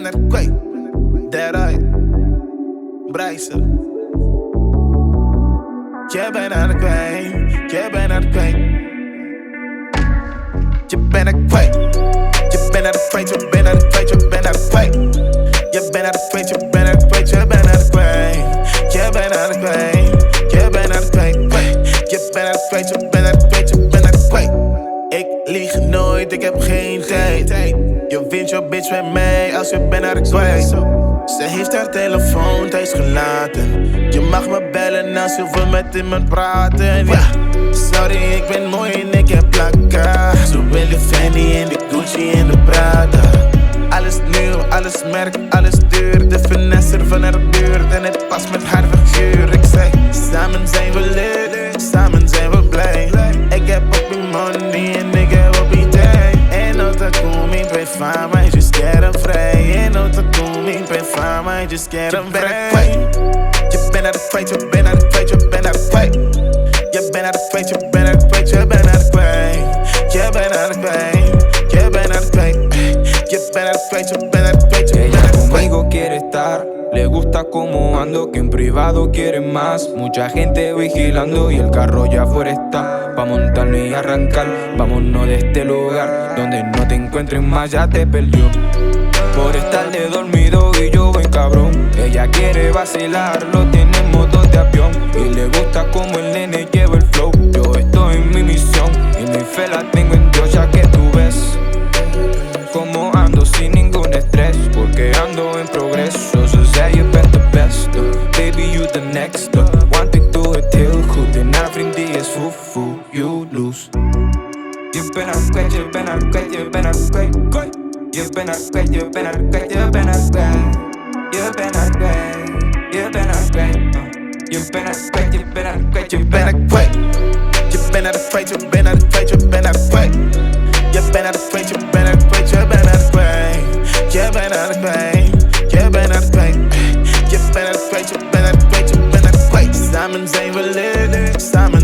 ben naar de kweek. Dead Eye, Bryce. Je bent naar de kweek, je bent naar de kweek. Je bent naar de kweek. Je bent naar de kweek, je bent naar de kweek, je bent naar de kweek. Je bent naar de kweek, je bent naar de kweek, je bent naar de kweek. Je bent naar de kweek, je bent naar de kweek. Je bent naar de kweek, je bent naar de kweek, je bent naar de kweek. Ik lieg nooit, ik heb geen tijd. Je wint je bitch met mij als je bent naar de kweek. Ze heeft haar telefoon thuis gelaten. Je mag me bellen als je wil met iemand praten. Ja, sorry, ik ben mooi en ik heb plakka. Zo wil de Fendi en de Gucci en de Prada. Alles nieuw, alles merk, alles duur. De finesse van haar buurt en het past met haar figuur. Ik zei, samen zijn we leuk, samen zijn we blij. Ik heb op mijn money en ik heb op die tijd. En no te kom in bij fama, just get hem vrij. En no te kom in bij fama, just get hem vrij. Je bent naar de kwijt, je bent naar de kwijt, je bent naar de kwijt. Je bent naar de kwijt, je bent naar de kwijt, je bent naar de kwijt. Je bent naar de kwijt, je bent naar de kwijt. Je bent naar de kwijt, je bent naar de kwijt, je bent naar de kwijt. Conmigo quiere estar, le gusta como ando, que en privado quiere más. Mucha gente vigilando y el carro ya afuera está. Pa' montarlo y arrancar, vámonos de este lugar. Donde no te encuentren más ya te perdió. Por estarle dormido y yo buen cabrón. Ella quiere vacilar, lo tiene en modo de avión. Y le gusta como el nene lleva el flow. Yo estoy en mi misión y mi fe la tengo en Dios, ya que tú ves como ando sin ningún estrés, porque ando en progreso. So say you been the best, baby you the next. One pick to a tail, goed en na vriendie is fufu, you lose. Je bent aan het kwijt, je bent aan het kwijt, je bent aan het kwijt. Je bent aan het kwijt, je bent aan het kwijt, je bent aan het kwijt. Je bent aan het kwijt, je bent aan het kwijt. Je bent aan het kwijt, je bent aan het kwijt, je bent aan het kwijt. Je bent naar de kwijt, je bent naar de kwijt, je bent naar de kwijt. Je bent naar de kwijt, je bent naar de kwijt, je bent naar de kwijt. Je bent naar de kwijt, je bent naar de kwijt. Je bent naar de kwijt, je bent naar de kwijt, je bent naar de kwijt. Samen zijn we leuk, samen